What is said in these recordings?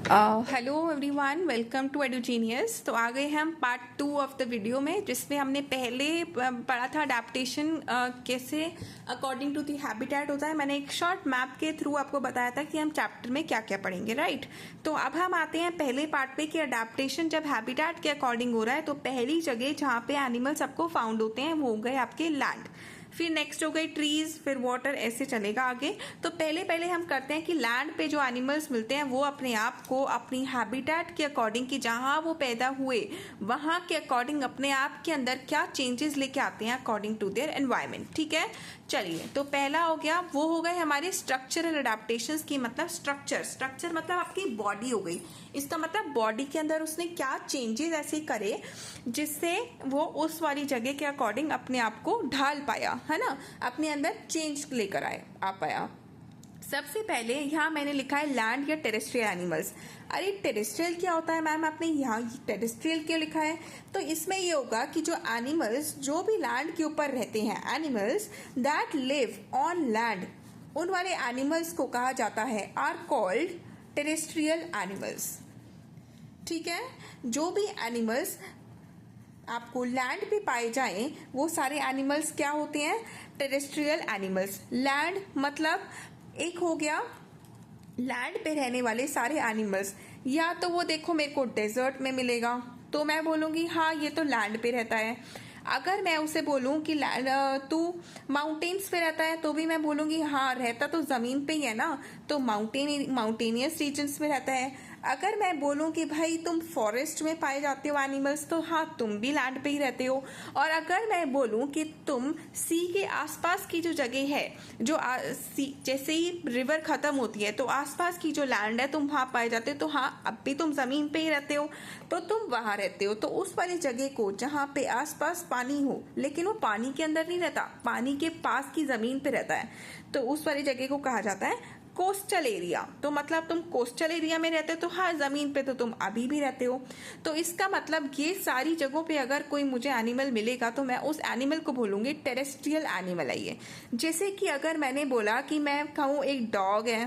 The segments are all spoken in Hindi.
Hello everyone, welcome to Edugenius. तो आ गए हम पार्ट 2 ऑफ द वीडियो में, जिसमें हमने पहले पढ़ा था अडेप्टेशन कैसे अकॉर्डिंग टू द हैबिटेट होता है। मैंने एक शॉर्ट मैप के थ्रू आपको बताया था कि हम चैप्टर में क्या क्या पढ़ेंगे, राइट। तो अब हम आते हैं पहले पार्ट पे कि अडेप्टेशन जब हैबिटेट के अकॉर्डिंग हो रहा है तो पहली जगह जहाँ पे एनिमल्स आपको फाउंड होते हैं वो हो गए आपके लैंड, फिर नेक्स्ट हो गई ट्रीज, फिर वाटर, ऐसे चलेगा आगे। तो पहले हम करते हैं कि लैंड पे जो एनिमल्स मिलते हैं वो अपने आप को अपनी हैबिटेट के अकॉर्डिंग कि जहां वो पैदा हुए वहां के अकॉर्डिंग अपने आप के अंदर क्या चेंजेस लेके आते हैं अकॉर्डिंग टू देयर एनवायरमेंट, ठीक है। चलिए, तो पहला हो गया, वो हो गए हमारे स्ट्रक्चरल अडेप्टेशंस की, मतलब स्ट्रक्चर मतलब आपकी बॉडी हो गई। इसका मतलब बॉडी के अंदर उसने क्या चेंजेस ऐसे करे जिससे वो उस वाली जगह के अकॉर्डिंग अपने आप को ढाल पाया, है ना, अपने अंदर चेंज लेकर आ पाया। सबसे पहले यहाँ मैंने लिखा है लैंड या टेरेस्ट्रियल एनिमल्स। अरे टेरेस्ट्रियल क्या होता है मैम, आपने यहाँ टेरेस्ट्रियल क्यों लिखा है? तो इसमें ये होगा कि जो एनिमल्स जो भी लैंड के ऊपर रहते हैं, animals that live on land, उन वाले एनिमल्स को कहा जाता है आर कॉल्ड टेरेस्ट्रियल एनिमल्स, ठीक है। जो भी एनिमल्स आपको लैंड पे पाए जाएं वो सारे एनिमल्स क्या होते हैं? Terrestrial animals. लैंड मतलब एक हो गया लैंड पे रहने वाले सारे एनिमल्स, या तो वो देखो मेरे को डेजर्ट में मिलेगा तो मैं बोलूंगी हाँ ये तो लैंड पे रहता है। अगर मैं उसे बोलूं कि तू माउंटेन्स पे रहता है तो भी मैं बोलूंगी हाँ रहता तो जमीन पे ही है ना, तो माउंटेनियस रीजन्स में रहता है। अगर मैं बोलूं कि भाई तुम फॉरेस्ट में पाए जाते हो एनिमल्स तो हाँ तुम भी लैंड पे ही रहते हो। और अगर मैं बोलूं कि तुम सी के आसपास की जो जगह है, जो जैसे ही रिवर खत्म होती है तो आसपास की जो लैंड है तुम वहां पाए जाते हो, तो हाँ अब भी तुम जमीन पे ही रहते हो तो तुम वहां रहते हो। तो उस वाली जगह को जहाँ पे आसपास पानी हो लेकिन वो पानी के अंदर नहीं रहता, पानी के पास की जमीन पे रहता है, तो उस वाली जगह को कहा जाता है कोस्टल एरिया। तो मतलब तुम कोस्टल एरिया में रहते हो तो हाँ जमीन पे तो तुम अभी भी रहते हो। तो इसका मतलब ये सारी जगहों पे अगर कोई मुझे एनिमल मिलेगा तो मैं उस एनिमल को बोलूंगी टेरेस्ट्रियल एनिमल है ये। जैसे कि अगर मैंने बोला कि मैं कहूँ एक डॉग है,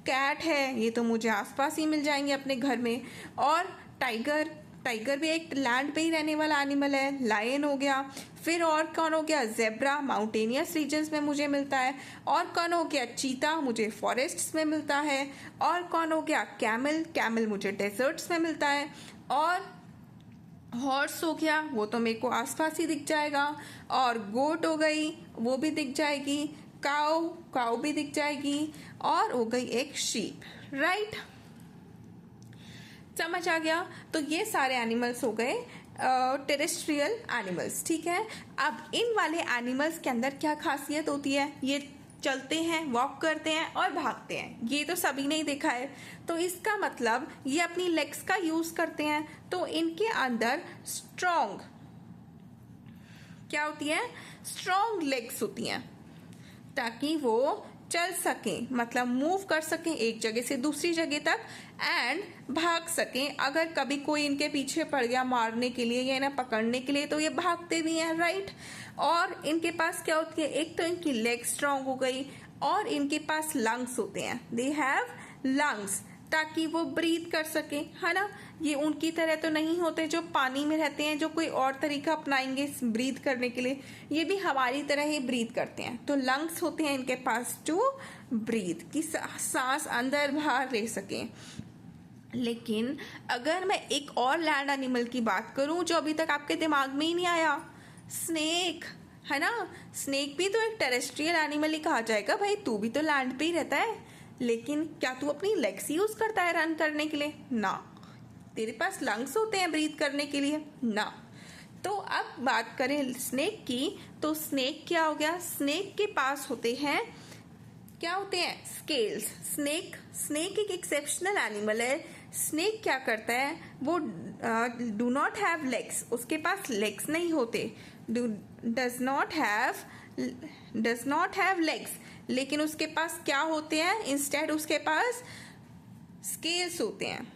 कैट है, ये तो मुझे आसपास ही मिल जाएंगे अपने घर में। और टाइगर भी एक लैंड पे ही रहने वाला एनिमल है। लायन हो गया, फिर और कौन हो गया? जेब्रा, माउंटेनियस रीजन्स में मुझे मिलता है। और कौन हो गया? चीता, मुझे फॉरेस्ट्स में मिलता है। और कौन हो गया? कैमल मुझे डेजर्ट्स में मिलता है। और हॉर्स हो गया, वो तो मेरे को आसपास ही दिख जाएगा। और गोट हो गई, वो भी दिख जाएगी। काऊ भी दिख जाएगी। और हो गई एक शीप, राइट। समझ आ गया? तो ये सारे एनिमल्स हो गए टेरेस्ट्रियल एनिमल्स, ठीक है। अब इन वाले एनिमल्स के अंदर क्या खासियत होती है? ये चलते हैं, वॉक करते हैं और भागते हैं, ये तो सभी ने ही देखा है। तो इसका मतलब ये अपनी लेग्स का यूज करते हैं, तो इनके अंदर स्ट्रॉन्ग क्या होती है? स्ट्रॉन्ग लेग्स होती हैं ताकि वो चल सकें, मतलब मूव कर सकें एक जगह से दूसरी जगह तक, एंड भाग सकें। अगर कभी कोई इनके पीछे पड़ गया मारने के लिए या इन्हें पकड़ने के लिए तो ये भागते भी हैं, राइट। और इनके पास क्या होती है? एक तो इनकी लेग स्ट्रांग हो गई, और इनके पास लंग्स होते हैं, दे हैव लंग्स, ताकि वो ब्रीथ कर सके, है ना। ये उनकी तरह तो नहीं होते जो पानी में रहते हैं, जो कोई और तरीका अपनाएंगे ब्रीथ करने के लिए, ये भी हमारी तरह ही ब्रीथ करते हैं। तो लंग्स होते हैं इनके पास टू ब्रीथ, कि सांस अंदर बाहर ले सके। लेकिन अगर मैं एक और लैंड एनिमल की बात करूं जो अभी तक आपके दिमाग में ही नहीं आया, स्नेक, है ना। स्नेक भी तो एक टेरेस्ट्रियल एनिमल ही कहा जाएगा। भाई तू भी तो लैंड पे ही रहता है, लेकिन क्या तू अपनी लेग्स यूज करता है रन करने के लिए? ना। तेरे पास लंग्स होते हैं ब्रीथ करने के लिए? ना। तो अब बात करें स्नेक की, तो स्नेक क्या हो गया? स्नेक के पास होते हैं, क्या होते हैं? स्केल्स। स्नेक एक एक्सेप्शनल एनिमल है। स्नेक क्या करता है? वो डू नॉट हैव लेग्स, उसके पास लेग्स नहीं होते, डज नॉट हैव लेग्स, लेकिन उसके पास क्या होते हैं? इंस्टेड उसके पास स्केल्स होते हैं।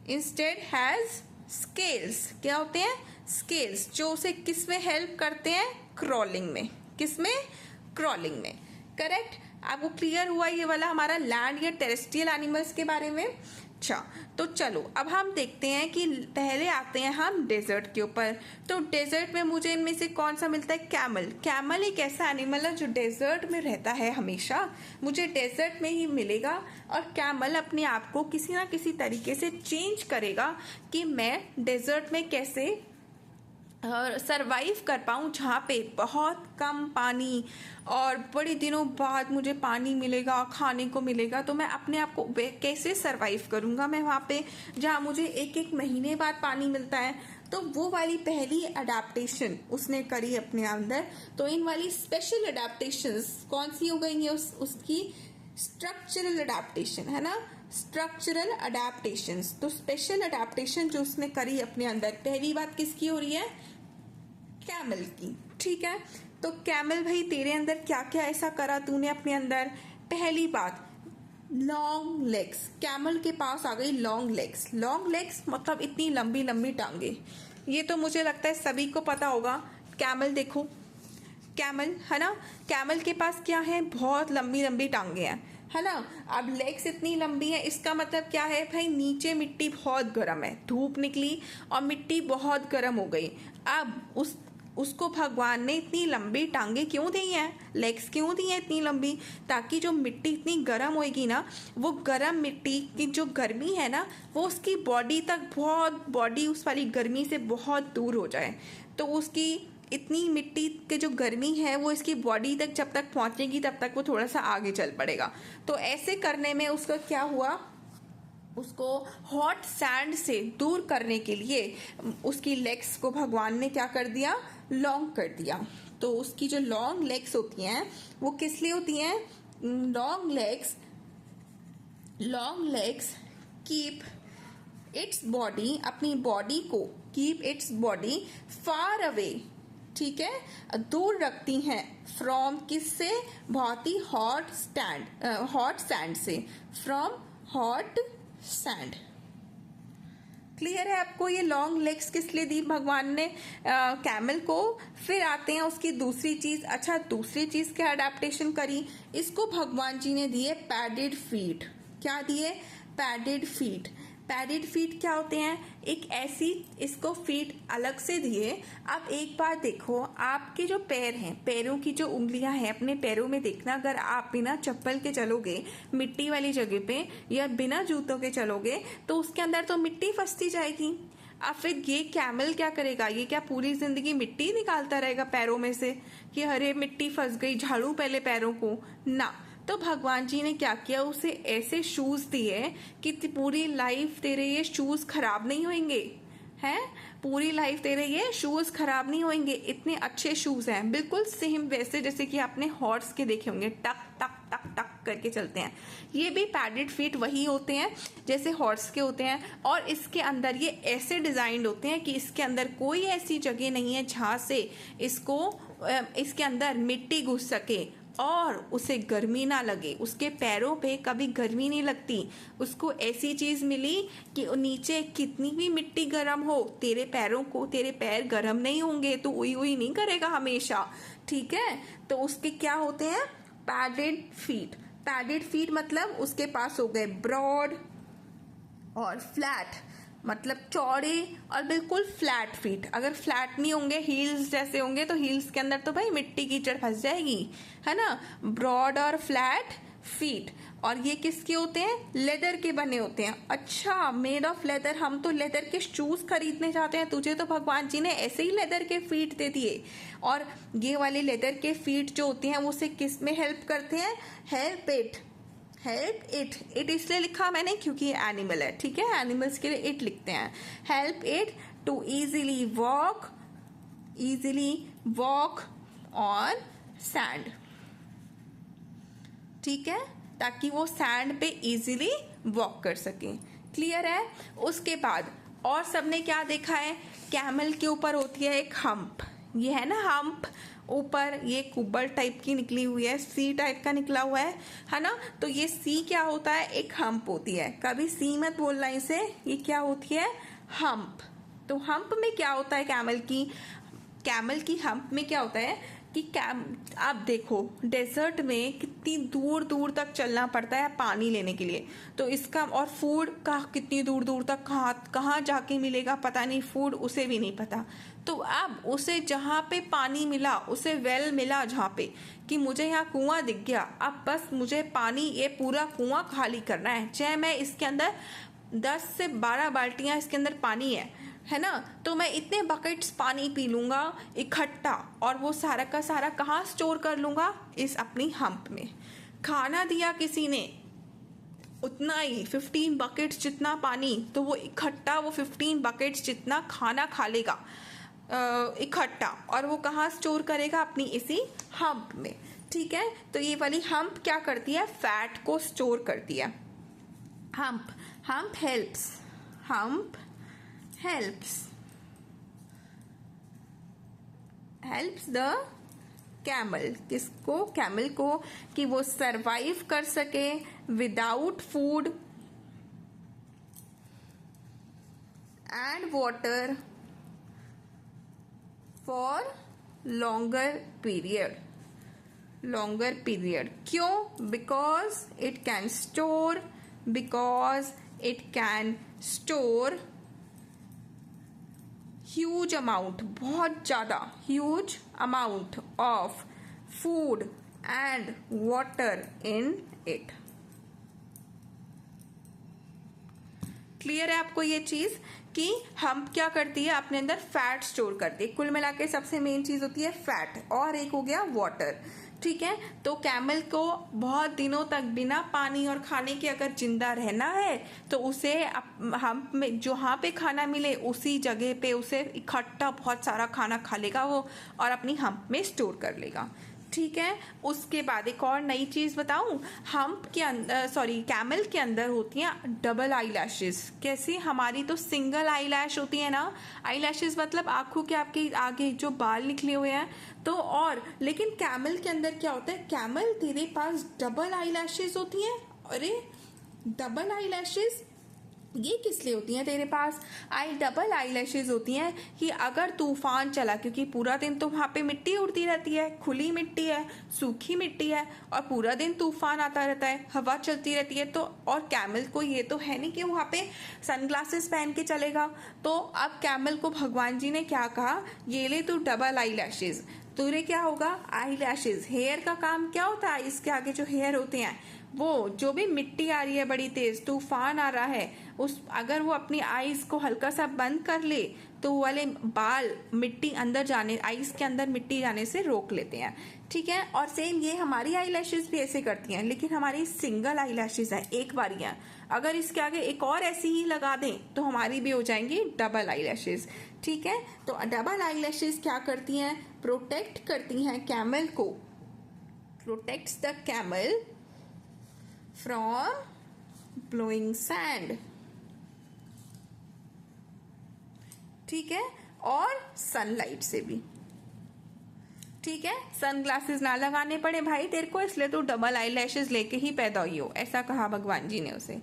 Instead has scales. क्या होते हैं? स्केल्स, जो उसे किस में हेल्प करते हैं? क्रॉलिंग में। किस में? क्रॉलिंग में, करेक्ट। आपको क्लियर हुआ ये वाला हमारा लैंड या टेरेस्ट्रियल एनिमल्स के बारे में। अच्छा, तो चलो अब हम देखते हैं कि पहले आते हैं हम डेजर्ट के ऊपर। तो डेजर्ट में मुझे इनमें से कौन सा मिलता है? कैमल। कैमल एक ऐसा एनिमल है जो डेजर्ट में रहता है, हमेशा मुझे डेजर्ट में ही मिलेगा। और कैमल अपने आप को किसी ना किसी तरीके से चेंज करेगा कि मैं डेजर्ट में कैसे सरवाइव कर पाऊँ, जहाँ पे बहुत कम पानी और बड़े दिनों बाद मुझे पानी मिलेगा, खाने को मिलेगा। तो मैं अपने आप को कैसे सरवाइव करूँगा मैं वहाँ पे, जहाँ मुझे एक एक महीने बाद पानी मिलता है। तो वो वाली पहली अडेप्टेशन उसने करी अपने अंदर। तो इन वाली स्पेशल अडेप्टेशंस कौन सी हो गई है? उसकी स्ट्रक्चरल अडेप्टेशन है ना, स्ट्रक्चरल अडेप्टेशंस। तो स्पेशल अडेप्टेशन जो उसने करी अपने अंदर, पहली बात किसकी हो रही है? कैमल की। ठीक है, तो कैमल भाई तेरे अंदर क्या क्या ऐसा करा तूने अपने अंदर? पहली बात, लॉन्ग लेग्स। कैमल के पास आ गई लॉन्ग लेग्स। लॉन्ग लेग्स मतलब इतनी लंबी लंबी टांगे। ये तो मुझे लगता है सभी को पता होगा। कैमल देखो, कैमल है ना, कैमल के पास क्या है? बहुत लंबी लंबी टांगे हैं, है ना। अब लेग्स इतनी लंबी है, इसका मतलब क्या है भाई? नीचे मिट्टी बहुत गर्म है, धूप निकली और मिट्टी बहुत गर्म हो गई। अब उसको भगवान ने इतनी लंबी टांगे क्यों दी हैं, लेग्स क्यों दी हैं इतनी लंबी? ताकि जो मिट्टी इतनी गर्म होएगी ना, वो गर्म मिट्टी की जो गर्मी है ना, वो उसकी बॉडी तक, बहुत बॉडी उस वाली गर्मी से बहुत दूर हो जाए। तो उसकी इतनी मिट्टी के जो गर्मी है वो इसकी बॉडी तक जब तक पहुंचेगी तब तक वो थोड़ा सा आगे चल पड़ेगा। तो ऐसे करने में उसका क्या हुआ? उसको हॉट सैंड से दूर करने के लिए उसकी लेग्स को भगवान ने क्या कर दिया? लॉन्ग कर दिया। तो उसकी जो लॉन्ग लेग्स होती हैं वो किस लिए होती हैं? Long legs keep its body, अपनी बॉडी को, keep its body far away, ठीक है, दूर रखती हैं फ्रॉम, किससे? बहुत ही हॉट सैंड से, फ्रॉम हॉट सैंड। क्लियर है आपको? ये लॉन्ग लेग्स किस लिए दी भगवान ने कैमल को? फिर आते हैं उसकी दूसरी चीज। अच्छा, दूसरी चीज क्या अडेप्टेशन करी? इसको भगवान जी ने दिए पैडेड फीट। क्या दिए? Padded feet. पैडेड फीट क्या होते हैं? एक ऐसी, इसको फीट अलग से दिए। अब एक बार देखो, आपके जो पैर हैं, पैरों की जो उंगलियां हैं, अपने पैरों में देखना, अगर आप बिना चप्पल के चलोगे मिट्टी वाली जगह पे या बिना जूतों के चलोगे तो उसके अंदर तो मिट्टी फंसती जाएगी। अब फिर ये कैमल क्या करेगा? ये क्या पूरी जिंदगी मिट्टी निकालता रहेगा पैरों में से कि अरे मिट्टी फंस गई, झाड़ू पहले पैरों को? ना। तो भगवान जी ने क्या किया? उसे ऐसे शूज दिए कि पूरी लाइफ तेरे ये शूज खराब नहीं होंगे, हैं? पूरी लाइफ तेरे ये शूज खराब नहीं होंगे। इतने अच्छे शूज हैं, बिल्कुल सेम वैसे जैसे कि आपने हॉर्स के देखे होंगे, टक टक टक टक करके चलते हैं। ये भी पैडेड फीट वही होते हैं जैसे हॉर्स के होते हैं। और इसके अंदर ये ऐसे डिजाइंड होते हैं कि इसके अंदर कोई ऐसी जगह नहीं है जहां से इसके अंदर मिट्टी घुस सके और उसे गर्मी ना लगे। उसके पैरों पे कभी गर्मी नहीं लगती। उसको ऐसी चीज मिली कि नीचे कितनी भी मिट्टी गर्म हो, तेरे पैर गर्म नहीं होंगे, तो उई उई नहीं करेगा हमेशा। ठीक है, तो उसके क्या होते हैं? Padded feet. पैडेड फीट मतलब उसके पास हो गए ब्रॉड और फ्लैट, मतलब चौड़े और बिल्कुल फ्लैट फीट। अगर फ्लैट नहीं होंगे, हील्स जैसे होंगे, तो हील्स के अंदर तो भाई मिट्टी कीचड़ फंस जाएगी, है ना। ब्रॉड और फ्लैट फीट। और ये किसके होते हैं? लेदर के बने होते हैं। अच्छा, मेड ऑफ लेदर। हम तो लेदर के शूज खरीदने जाते हैं, तुझे तो भगवान जी ने ऐसे ही लेदर के फीट दे दिए। और ये वाले लेदर के फीट जो होते हैं वो उसे किस में हेल्प करते हैं? हेल्प इट इसलिए लिखा मैंने क्योंकि ये एनिमल है, ठीक है, एनिमल्स के लिए इट लिखते हैं। Help it to easily walk on sand, ठीक है, ताकि वो सैंड पे इजीली वॉक कर सके। क्लियर है? उसके बाद और सबने क्या देखा है? कैमल के ऊपर होती है एक हम्प। ये है ना हम्प, ऊपर ये कुब्बड़ टाइप की निकली हुई है, सी टाइप का निकला हुआ है ना। तो ये सी क्या होता है? एक हम्प होती है। कभी सी मत बोलना इसे, ये क्या होती है? हम्प। तो हम्प में क्या होता है? कैमल की हम्प में क्या होता है? कि आप देखो डेजर्ट में कितनी दूर दूर तक चलना पड़ता है पानी लेने के लिए, तो इसका और फूड का कितनी दूर दूर तक कहाँ जाके मिलेगा पता नहीं, फूड उसे भी नहीं पता। तो अब उसे जहाँ पे पानी मिला, उसे वेल मिला जहाँ पे कि मुझे यहाँ कुआं दिख गया, अब बस मुझे पानी ये पूरा कुआं खाली करना है, चाहे मैं इसके अंदर 10 से 12 बाल्टियां इसके अंदर पानी है ना, तो मैं इतने बकेट्स पानी पी लूँगा इकट्ठा, और वो सारा का सारा कहाँ स्टोर कर लूँगा, इस अपनी हम्प में। खाना दिया किसी ने उतना ही 15 बकेट्स जितना पानी, तो वो इकट्ठा वो 15 बकेट्स जितना खाना खा लेगा इकट्ठा, और वो कहाँ स्टोर करेगा, अपनी इसी हम्प में। ठीक है, तो ये वाली हम्प क्या करती है, फैट को स्टोर करती है। hump helps the camel, किसको, कैमल को, कि वो सरवाइव कर सके without food and water for longer period. क्यों, because it can store huge amount, बहुत ज़्यादा huge amount of food and water in it। Clear है आपको ये चीज कि हम क्या करती है, अपने अंदर फैट स्टोर करती है। कुल मिला के सबसे मेन चीज होती है फैट, और एक हो गया वाटर। ठीक है, तो कैमल को बहुत दिनों तक बिना पानी और खाने के अगर जिंदा रहना है, तो उसे हम में जहाँ पे खाना मिले उसी जगह पे उसे इकट्ठा बहुत सारा खाना खा लेगा वो, और अपनी हम्प में स्टोर कर लेगा। ठीक है, उसके बाद एक और नई चीज बताऊं, हम्प के अंदर कैमल के अंदर होती हैं डबल आई लैशेज। कैसी, हमारी तो सिंगल आई लैश होती है ना, आई लैशेज मतलब आंखों के आपके आगे जो बाल निकले हुए हैं, तो और लेकिन कैमल के अंदर क्या होता है, कैमल तेरे पास डबल आई लैशेज होती हैं। अरे डबल आई लैशेज ये किस लिए होती हैं तेरे पास, डबल आई लैशेज होती हैं कि अगर तूफान चला, क्योंकि पूरा दिन तो वहाँ पे मिट्टी उड़ती रहती है, खुली मिट्टी है, सूखी मिट्टी है, और पूरा दिन तूफान आता रहता है, हवा चलती रहती है, तो और कैमल को ये तो है नहीं कि वहाँ पे सनग्लासेस पहन के चलेगा। तो अब कैमल को भगवान जी ने क्या कहा, ये ले तू डबल आई लैशेज, तुरे क्या होगा, आई लैशेज। हेयर का काम क्या होता है, इसके आगे जो हेयर होते हैं, वो जो भी मिट्टी आ रही है बड़ी तेज, तूफान आ रहा है, उस अगर वो अपनी आईज को हल्का सा बंद कर ले, तो वो वाले बाल मिट्टी अंदर जाने, आईज के अंदर मिट्टी जाने से रोक लेते हैं। ठीक है, और सेम ये हमारी आई लैशेज भी ऐसे करती हैं, लेकिन हमारी सिंगल आई लैशेज है, एक बारियां। अगर इसके आगे एक और ऐसी ही लगा दें, तो हमारी भी हो जाएंगी डबल आई लैशेज। ठीक है, तो डबल आई लैशेज क्या करती हैं, प्रोटेक्ट करती हैं कैमल को, protects the camel from blowing sand. ठीक है, और सनलाइट से भी। ठीक है, सनग्लासेस ना लगाने पड़े भाई तेरे को, इसलिए तू डबल आई लैशेज लेके ही पैदा हुई हो, ऐसा कहा भगवान जी ने उसे।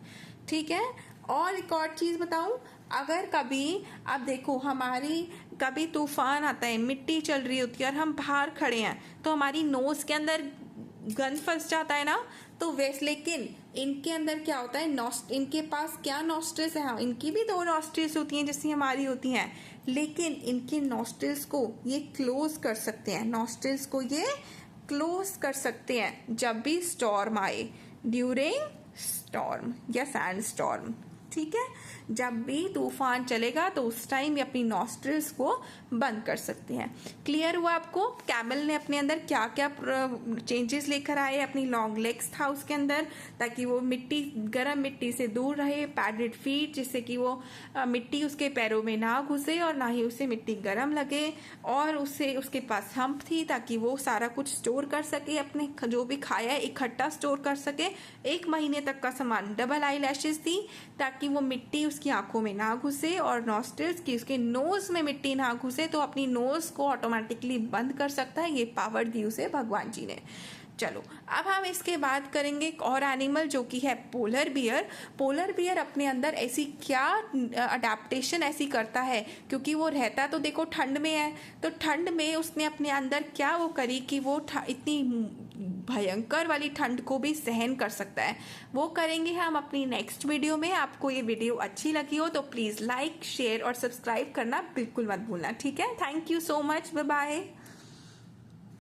ठीक है, और एक और चीज बताऊं, अगर कभी अब देखो हमारी कभी तूफान आता है, मिट्टी चल रही होती है और हम बाहर खड़े हैं, तो हमारी नोज के अंदर गंद फंस जाता है ना, तो वैसे लेकिन इनके अंदर क्या होता है, इनके पास क्या नॉस्ट्रिल्स है, इनकी भी 2 नॉस्ट्रिल्स होती हैं जैसी हमारी होती हैं, लेकिन इनके नॉस्ट्रिल्स को ये क्लोज कर सकते हैं, नॉस्ट्रिल्स को ये क्लोज कर सकते हैं जब भी स्टॉर्म आए, ड्यूरिंग स्टॉर्म या सैंड स्टॉर्म। ठीक है, जब भी तूफान चलेगा तो उस टाइम ये अपनी नॉस्ट्रिल्स को बंद कर सकते हैं। क्लियर हुआ आपको, कैमल ने अपने अंदर क्या क्या चेंजेस लेकर आए, अपनी लॉन्ग लेग्स था उसके अंदर, ताकि वो गर्म मिट्टी से दूर रहे, पैडेड फीट, जिससे कि वो मिट्टी उसके पैरों में ना घुसे और ना ही उसे मिट्टी गर्म लगे, और उसके पास हम्प थी ताकि वो सारा कुछ स्टोर कर सके, अपने जो भी खाया है इकट्ठा स्टोर कर सके। 1 महीने तक का सामान। डबल आई लैशेज थी ताकि वो मिट्टी उसकी आंखों में ना घुसे, और नॉस्ट्रिल्स की उसके नोज में मिट्टी ना घुसे, तो अपनी नोज को ऑटोमेटिकली बंद कर सकता है। ये पावर दी उसे भगवान जी ने। चलो अब हम इसके बाद करेंगे एक और एनिमल जो कि है पोलर बियर। पोलर बियर अपने अंदर ऐसी क्या अडेप्टेशन ऐसी करता है, क्योंकि वो रहता तो देखो ठंड में है, तो ठंड में उसने अपने अंदर क्या वो करी कि वो इतनी भयंकर वाली ठंड को भी सहन कर सकता है। वो करेंगे हम अपनी नेक्स्ट वीडियो में। आपको ये वीडियो अच्छी लगी हो तो प्लीज़ लाइक शेयर और सब्सक्राइब करना बिल्कुल मत भूलना, ठीक है। Thank you so much, bye bye.